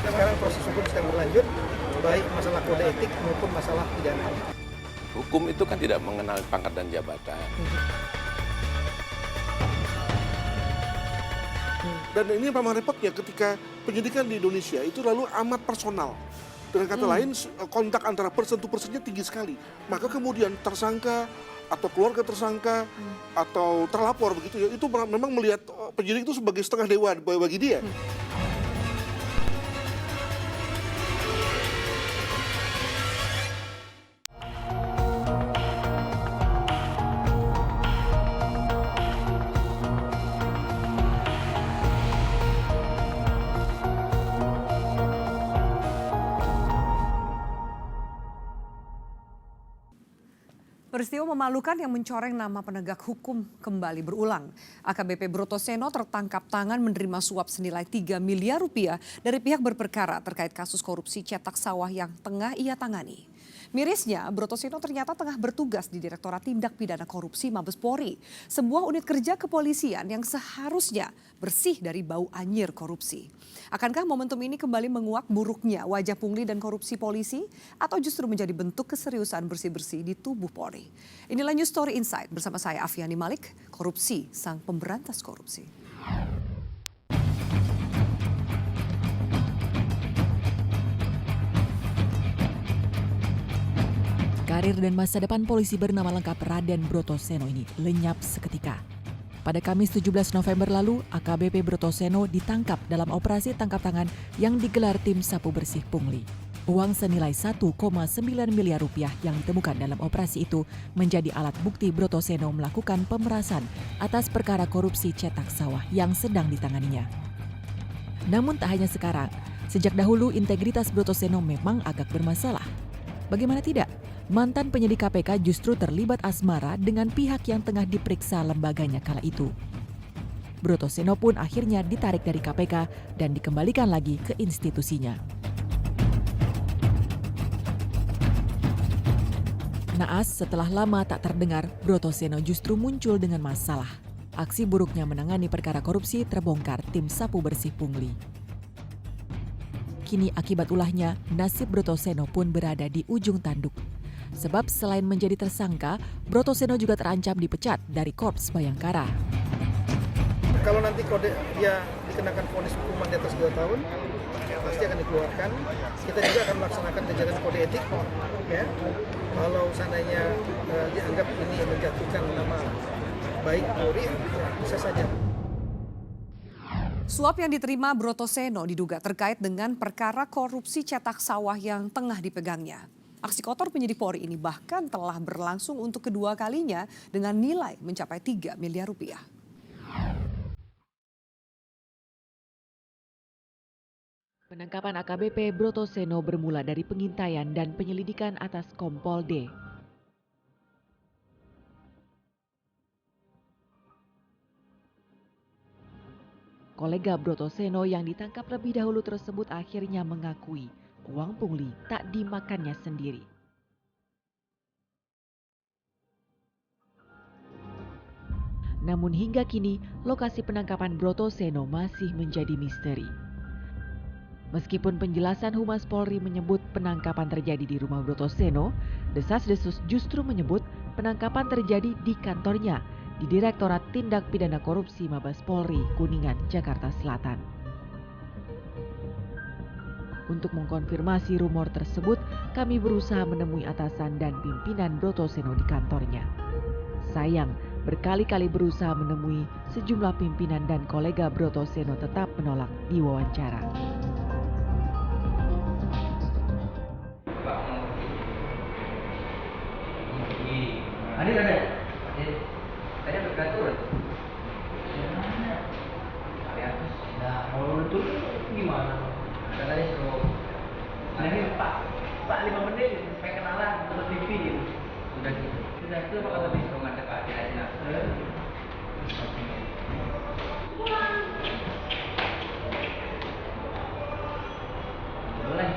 Sekarang proses hukum sedang berlanjut, baik masalah kode etik maupun masalah pidana. Hukum itu kan tidak mengenal pangkat dan jabatan. Dan ini memang repotnya ketika penyidikan di Indonesia itu lalu amat personal. Dengan kata lain, kontak antara person to personnya tinggi sekali. Maka kemudian tersangka atau keluarga tersangka atau terlapor begitu ya, itu memang melihat penyidik itu sebagai setengah dewa bagi dia. Peristiwa memalukan yang mencoreng nama penegak hukum kembali berulang. AKBP Brotoseno tertangkap tangan menerima suap senilai 3 miliar rupiah dari pihak berperkara terkait kasus korupsi cetak sawah yang tengah ia tangani. Mirisnya, Brotoseno ternyata tengah bertugas di Direktorat Tindak Pidana Korupsi Mabes Polri, sebuah unit kerja kepolisian yang seharusnya bersih dari bau anyir korupsi. Akankah momentum ini kembali menguak buruknya wajah pungli dan korupsi polisi atau justru menjadi bentuk keseriusan bersih-bersih di tubuh Polri? Inilah News Story Insight bersama saya Afiani Malik, korupsi sang pemberantas korupsi. Karir dan masa depan polisi bernama lengkap Raden Brotoseno ini lenyap seketika. Pada Kamis 17 November lalu, AKBP Brotoseno ditangkap dalam operasi tangkap tangan yang digelar tim Sapu Bersih Pungli. Uang senilai 1,9 miliar rupiah yang ditemukan dalam operasi itu menjadi alat bukti Brotoseno melakukan pemerasan atas perkara korupsi cetak sawah yang sedang ditanganinya. Namun tak hanya sekarang, sejak dahulu integritas Brotoseno memang agak bermasalah. Bagaimana tidak? Mantan penyidik KPK justru terlibat asmara dengan pihak yang tengah diperiksa lembaganya kala itu. Brotoseno pun akhirnya ditarik dari KPK dan dikembalikan lagi ke institusinya. Naas setelah lama tak terdengar, Brotoseno justru muncul dengan masalah. Aksi buruknya menangani perkara korupsi terbongkar tim Sapu Bersih Pungli. Kini akibat ulahnya, nasib Brotoseno pun berada di ujung tanduk. Sebab selain menjadi tersangka, Brotoseno juga terancam dipecat dari Korps Bayangkara. Kalau nanti dia dikenakan vonis hukuman di atas 2 tahun, pasti akan dikeluarkan. Kita juga akan melaksanakan kegiatan kode etik. Ya. Kalau seandainya dianggap ini menjatuhkan nama baik Polri, bisa saja. Suap yang diterima Brotoseno diduga terkait dengan perkara korupsi cetak sawah yang tengah dipegangnya. Aksi kotor penyidik Polri ini bahkan telah berlangsung untuk kedua kalinya dengan nilai mencapai 3 miliar rupiah. Penangkapan AKBP Brotoseno bermula dari pengintaian dan penyelidikan atas Kompol D. Kolega Brotoseno yang ditangkap lebih dahulu tersebut akhirnya mengakui uang pungli tak dimakannya sendiri. Namun hingga kini, lokasi penangkapan Brotoseno masih menjadi misteri. Meskipun penjelasan Humas Polri menyebut penangkapan terjadi di rumah Brotoseno, desas-desus justru menyebut penangkapan terjadi di kantornya di Direktorat Tindak Pidana Korupsi Mabes Polri, Kuningan, Jakarta Selatan. Untuk mengkonfirmasi rumor tersebut, kami berusaha menemui atasan dan pimpinan Brotoseno di kantornya. Sayang, berkali-kali berusaha menemui sejumlah pimpinan dan kolega Brotoseno tetap menolak diwawancara. Tadi bergatur. Nah, kalau itu gimana? Katanya suruh ini Pak 5 menit supaya kenalan untuk TV gitu. Sudah itu Pak kata disuruh ngadep aja. Boleh.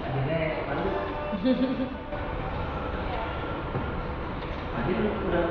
Adilnya baru. Adil udah.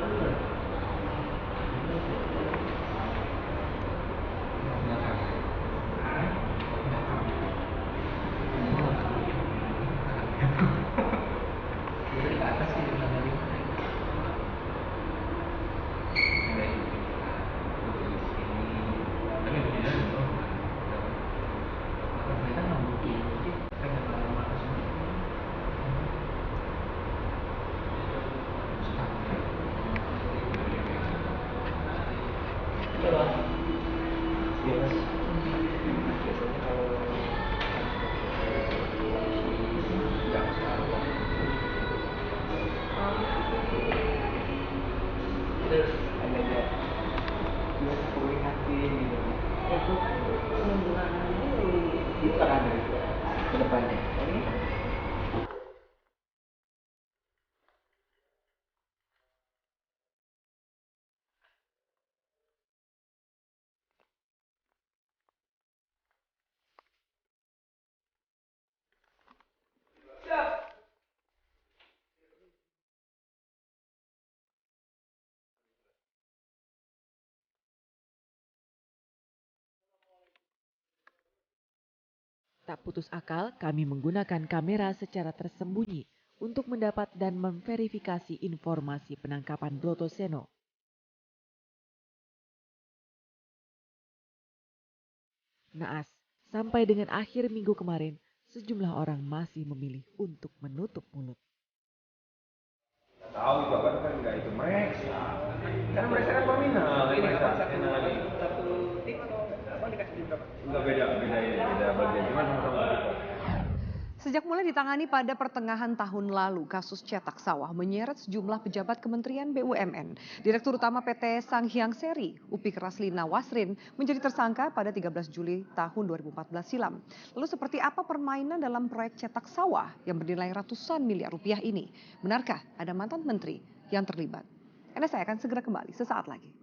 terus agak-agak dia prihatin gitu. Itu pengembangan itu akan ada ke depannya. Oke? Tak putus akal, kami menggunakan kamera secara tersembunyi untuk mendapat dan memverifikasi informasi penangkapan Brotoseno. Naas, sampai dengan akhir minggu kemarin, sejumlah orang masih memilih untuk menutup mulut. Tahu itu kan nggak itu mereka. Karena mereka kan peminat. Mereka Satu tim atau abang dikasih berapa? nggak beda bagian. Cuma sama-sama kita. Sejak mulai ditangani pada pertengahan tahun lalu, kasus cetak sawah menyeret sejumlah pejabat Kementerian BUMN. Direktur Utama PT Sanghyang Seri, Upik Raslina Wasrin, menjadi tersangka pada 13 Juli tahun 2014 silam. Lalu seperti apa permainan dalam proyek cetak sawah yang bernilai ratusan miliar rupiah ini? Benarkah ada mantan menteri yang terlibat? NSA akan segera kembali sesaat lagi.